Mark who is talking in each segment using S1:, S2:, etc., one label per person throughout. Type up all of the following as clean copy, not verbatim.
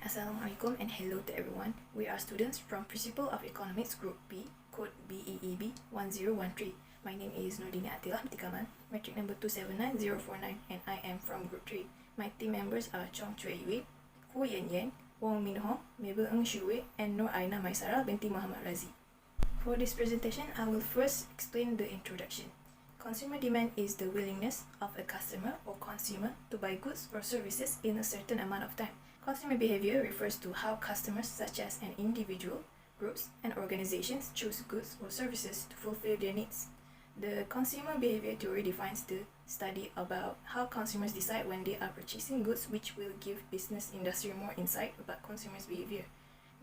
S1: Assalamualaikum and hello to everyone. We are students from Principle of Economics Group B, code BEEB1013. My name is Nordini Atilah Mtikaman, metric number 279049, and I am from Group 3. My team members are Chong Chue Yue, Hu Yan Yan, Wong Min Ho, Mabel Ng Shui, and Nur Aina Maisara binti Muhammad Razi. For this presentation, I will first explain the introduction. Consumer demand is the willingness of a customer or consumer to buy goods or services in a certain amount of time. Consumer behavior refers to how customers such as an individual, groups, and organizations choose goods or services to fulfill their needs. The consumer behavior theory defines the study about how consumers decide when they are purchasing goods, which will give business industry more insight about consumers' behavior.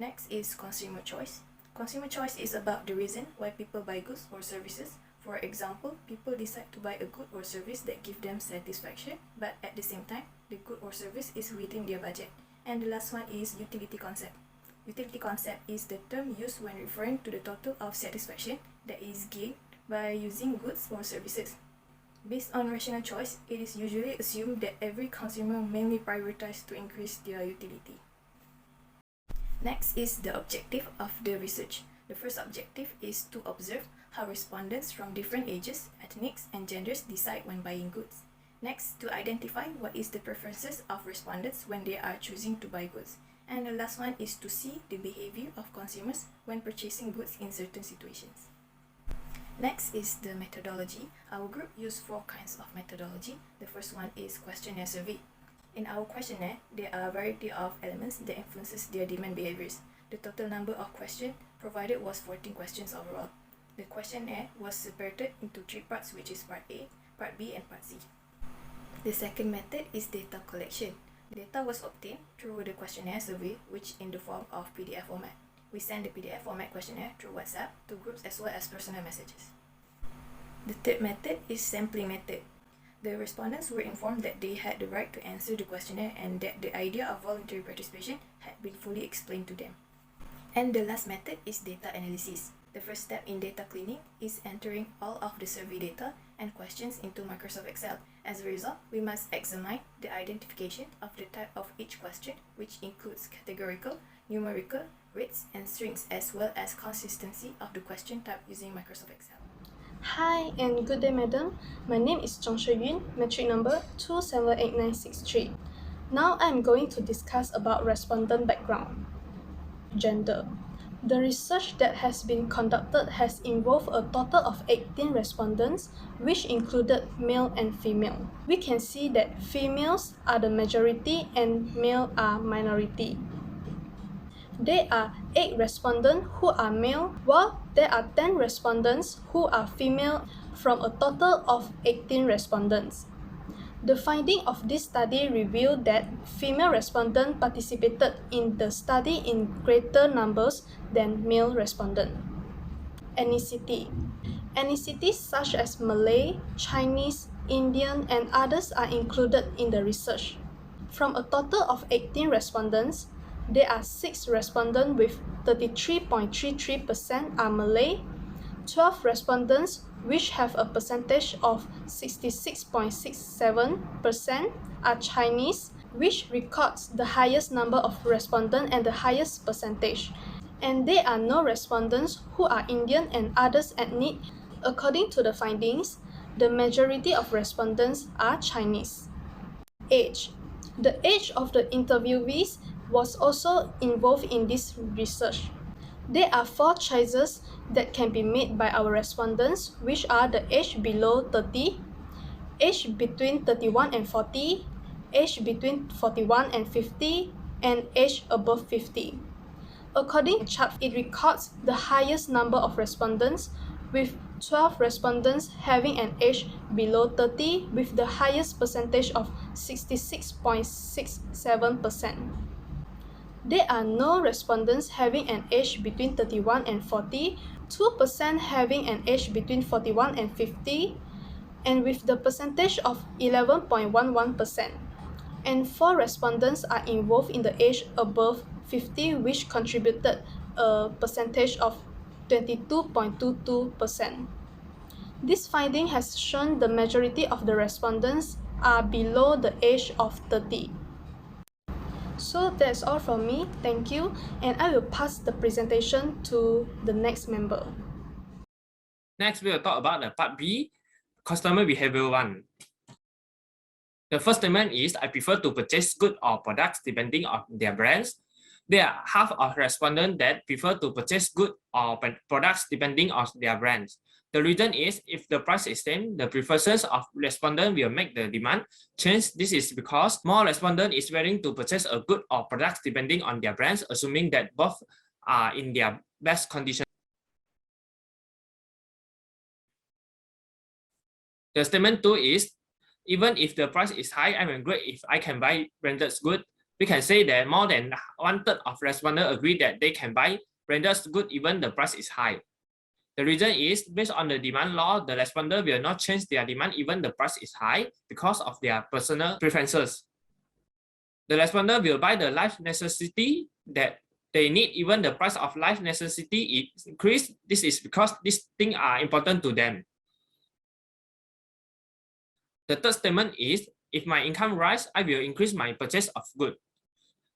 S1: Next is consumer choice. Consumer choice is about the reason why people buy goods or services. For example, people decide to buy a good or service that give them satisfaction, but at the same time, the good or service is within their budget. And the last one is utility concept. Utility concept is the term used when referring to the total of satisfaction that is gained by using goods or services. Based on rational choice, it is usually assumed that every consumer mainly prioritizes to increase their utility. Next is the objective of the research. The first objective is to observe how respondents from different ages, ethnics, and genders decide when buying goods. Next, to identify what is the preferences of respondents when they are choosing to buy goods. And the last one is to see the behavior of consumers when purchasing goods in certain situations. Next is the methodology. Our group used 4 kinds of methodology. The first one is questionnaire survey. In our questionnaire, there are a variety of elements that influences their demand behaviors. The total number of questions provided was 14 questions overall. The questionnaire was separated into 3 parts, which is Part A, Part B, and Part C. The second method is data collection. Data was obtained through the questionnaire survey, which in the form of PDF format. We send the PDF format questionnaire through WhatsApp to groups as well as personal messages. The third method is sampling method. The respondents were informed that they had the right to answer the questionnaire and that the idea of voluntary participation had been fully explained to them. And the last method is data analysis. The first step in data cleaning is entering all of the survey data and questions into Microsoft Excel. As a result, we must examine the identification of the type of each question, which includes categorical, numerical, rates, and strings, as well as consistency of the question type using Microsoft Excel.
S2: Hi and good day, madam. My name is Chong Shui Yun, metric number 278963. Now I am going to discuss about respondent background. Gender. The research that has been conducted has involved a total of 18 respondents, which included male and female. We can see that females are the majority and male are minority. There are 8 respondents who are male, while there are 10 respondents who are female from a total of 18 respondents. The finding of this study revealed that female respondents participated in the study in greater numbers than male respondents. Ethnicity. Ethnicities such as Malay, Chinese, Indian, and others are included in the research. From a total of 18 respondents, there are 6 respondents with 33.33% are Malay, 12 respondents which have a percentage of 66.67% are Chinese, which records the highest number of respondents and the highest percentage. And there are no respondents who are Indian and others ethnic. According to the findings, the majority of respondents are Chinese. Age. The age of the interviewees was also involved in this research. There are 4 choices that can be made by our respondents, which are the age below 30, age between 31 and 40, age between 41 and 50, and age above 50. According to the chart, it records the highest number of respondents, with 12 respondents having an age below 30 with the highest percentage of 66.67%. There are no respondents having an age between 31 and 40, 2% having an age between 41 and 50, and with the percentage of 11.11%. And 4 respondents are involved in the age above 50, which contributed a percentage of 22.22%. This finding has shown the majority of the respondents are below the age of 30. So that's all from me, thank you, and I will pass the presentation to the next member.
S3: Next, we will talk about the part B, customer behavior 1. The first statement is, I prefer to purchase goods or products depending on their brands. There are half of respondents that prefer to purchase goods or products depending on their brands. The reason is, if the price is same, the preferences of respondents will make the demand change. This is because more respondents is willing to purchase a good or products depending on their brands, assuming that both are in their best condition. The statement 2 is, even if the price is high, I'm great if I can buy branded goods. We can say that more than 1/3 of respondents agree that they can buy branded goods even the price is high. The reason is, based on the demand law, the respondent will not change their demand even the price is high because of their personal preferences. The respondent will buy the life necessity that they need even the price of life necessity is increased. This is because these things are important to them. The third statement is, if my income rise, I will increase my purchase of goods.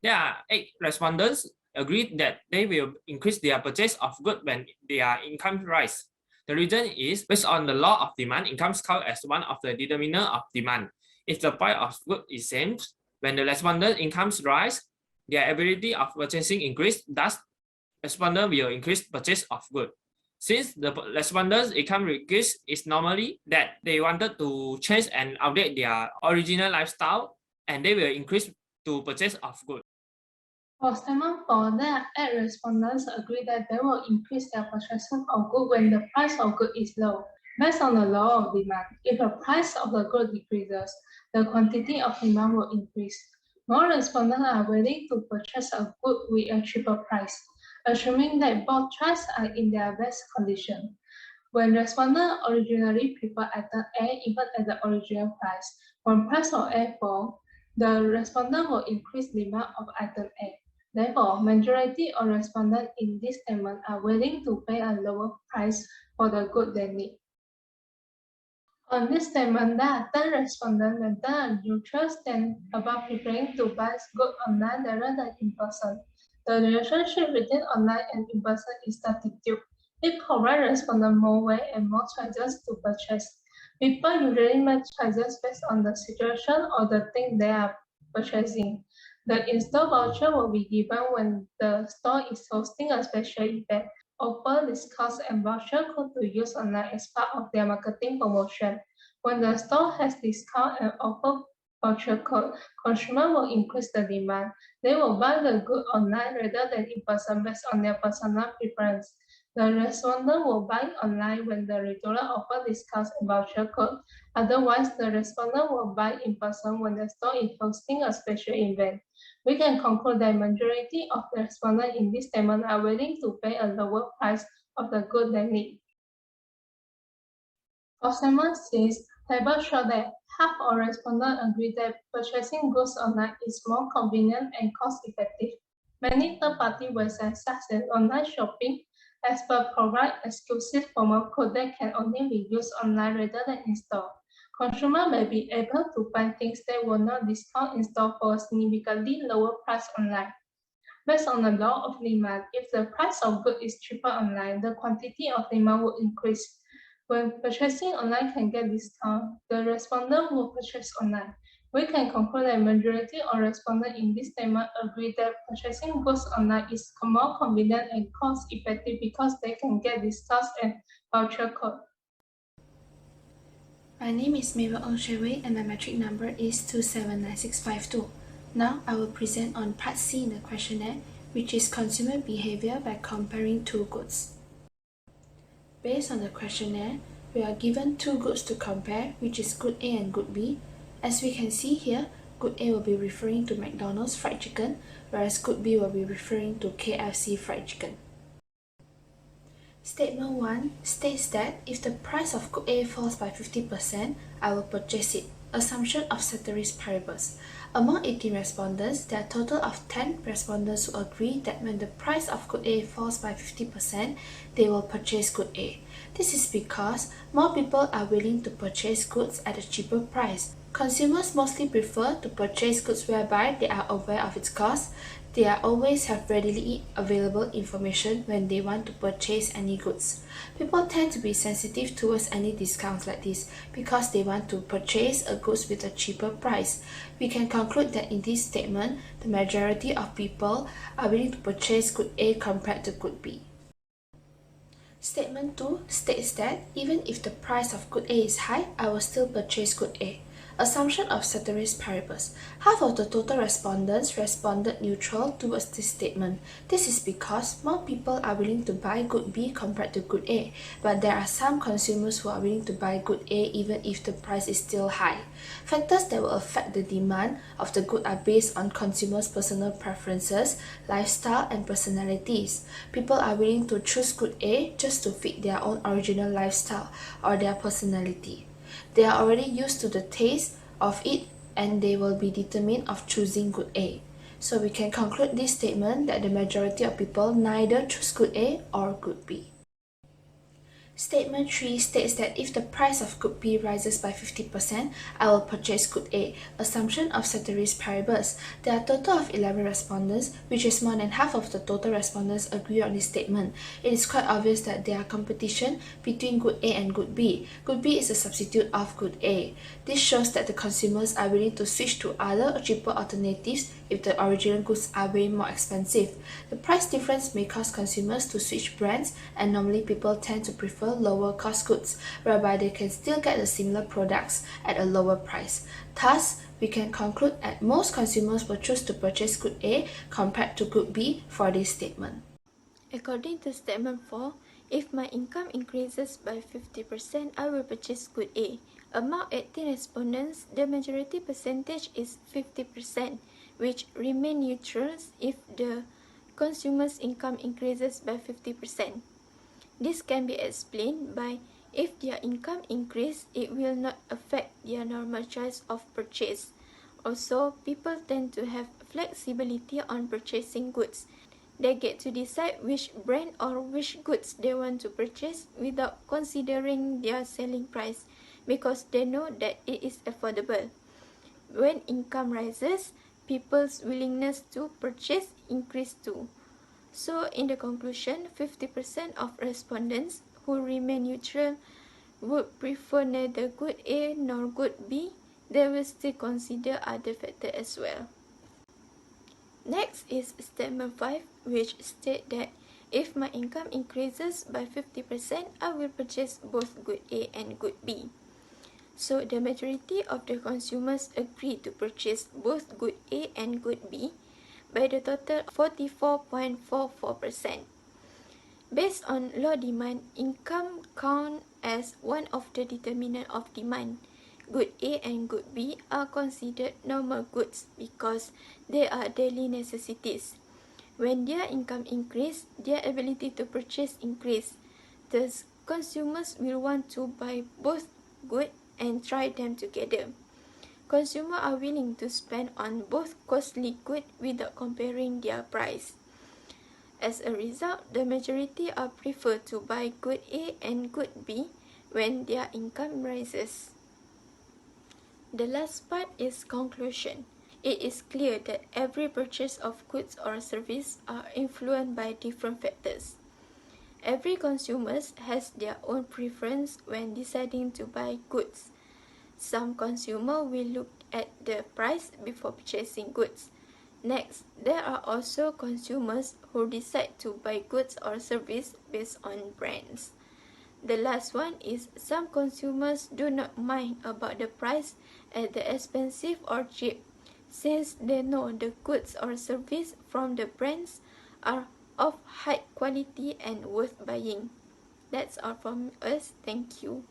S3: There are 8 respondents agree that they will increase their purchase of goods when their income rise. The reason is, based on the law of demand, income counts as one of the determinants of demand. If the price of goods is same, when the respondent incomes rise, their ability of purchasing increase, thus respondent will increase purchase of goods. Since the respondents' income increase is normally that they wanted to change and update their original lifestyle, and they will increase to purchase of goods.
S2: For statement 4, there are 8 respondents agree that they will increase their purchasing of goods when the price of goods is low. Based on the law of demand, if the price of the good decreases, the quantity of demand will increase. More respondents are willing to purchase a good with a cheaper price, assuming that both choices are in their best condition. When respondents originally prefer item A even at the original price, when price of A falls, the respondent will increase demand of item A. Therefore, majority of respondents in this statement are willing to pay a lower price for the good they need. On this statement, there are 10 respondents maintain a neutral stand about preferring to buy goods online rather than in person. The relationship between online and in person is substitute. It provides respondents more ways and more choices to purchase. People usually make choices based on the situation or the thing they are purchasing. The in-store voucher will be given when the store is hosting a special event. Offer, discounts, and voucher code to use online as part of their marketing promotion. When the store has discount and offer voucher code, consumers will increase the demand. They will buy the good online rather than in person based on their personal preference. The respondent will buy online when the retailer offers discounts and voucher code. Otherwise, the respondent will buy in person when the store is hosting a special event. We can conclude that majority of the respondents in this statement are willing to pay a lower price of the good they need. For statement 6, tables show that half of respondents agree that purchasing goods online is more convenient and cost-effective. Many third-party websites such as online shopping expert provide exclusive promo code that can only be used online rather than in store. Consumers may be able to find things that will not discount in store for a significantly lower price online. Based on the law of demand, if the price of goods is cheaper online, the quantity of demand will increase. When purchasing online can get discount, the respondent will purchase online. We can conclude that majority of respondents in this statement agree that purchasing goods online is more convenient and cost-effective because they can get discounts and voucher code.
S1: My name is Mabel Ong Shui and my metric number is 279652. Now I will present on part C in the questionnaire, which is consumer behavior by comparing two goods. Based on the questionnaire, we are given two goods to compare, which is good A and good B. As we can see here, good A will be referring to McDonald's fried chicken, whereas good B will be referring to KFC fried chicken. Statement 1 states that if the price of good A falls by 50%, I will purchase it. Assumption of ceteris paribus. Among 18 respondents, there are a total of 10 respondents who agree that when the price of good A falls by 50%, they will purchase good A. This is because more people are willing to purchase goods at a cheaper price.
S4: Consumers mostly prefer to purchase goods whereby they are aware of its cost. They always have readily available information when they want to purchase any goods. People tend to be sensitive towards any discounts like this because they want to purchase a goods with a cheaper price. We can conclude that in this statement, the majority of people are willing to purchase good A compared to good B. Statement 2 states that even if the price of good A is high, I will still purchase good A. Assumption of ceteris paribus. Half of the total respondents responded neutral towards this statement. This is because more people are willing to buy good B compared to good A, but there are some consumers who are willing to buy good A even if the price is still high. Factors that will affect the demand of the good are based on consumers' personal preferences, lifestyle, and personalities. People are willing to choose good A just to fit their own original lifestyle or their personality. They are already used to the taste of it and they will be determined of choosing good A. So we can conclude this statement that the majority of people neither choose good A or good B. Statement 3 states that if the price of good B rises by 50%, I will purchase good A. Assumption of ceteris paribus. There are a total of 11 respondents, which is more than half of the total respondents agree on this statement. It is quite obvious that there are competition between good A and good B. Good B is a substitute of good A. This shows that the consumers are willing to switch to other or cheaper alternatives if the original goods are way more expensive. The price difference may cause consumers to switch brands, and normally people tend to prefer lower cost goods, whereby they can still get the similar products at a lower price. Thus, we can conclude that most consumers will choose to purchase good A compared to good B for this statement.
S5: According to statement 4, if my income increases by 50%, I will purchase good A. Among 18 respondents, the majority percentage is 50%, which remain neutral if the consumer's income increases by 50%. This can be explained by if their income increase, it will not affect their normal choice of purchase. Also, people tend to have flexibility on purchasing goods. They get to decide which brand or which goods they want to purchase without considering their selling price because they know that it is affordable. When income rises, people's willingness to purchase increase too. So in the conclusion, 50% of respondents who remain neutral would prefer neither good A nor good B. They will still consider other factors as well. Next is statement 5, which states that if my income increases by 50%, I will purchase both good A and good B. So the majority of the consumers agree to purchase both good A and good B by the total 44.44%. Based on low demand, income count as one of the determinant of demand. Good A and good B are considered normal goods because they are daily necessities. When their income increase, their ability to purchase increase. Thus, consumers will want to buy both good and try them together. Consumers are willing to spend on both costly goods without comparing their price. As a result, the majority are prefer to buy good A and good B when their income rises. The last part is conclusion. It is clear that every purchase of goods or service are influenced by different factors. Every consumer has their own preference when deciding to buy goods. Some consumer will look at the price before purchasing goods. Next, there are also consumers who decide to buy goods or service based on brands. The last one is some consumers do not mind about the price either expensive or cheap, since they know the goods or service from the brands are of high quality and worth buying. That's all from us. Thank you.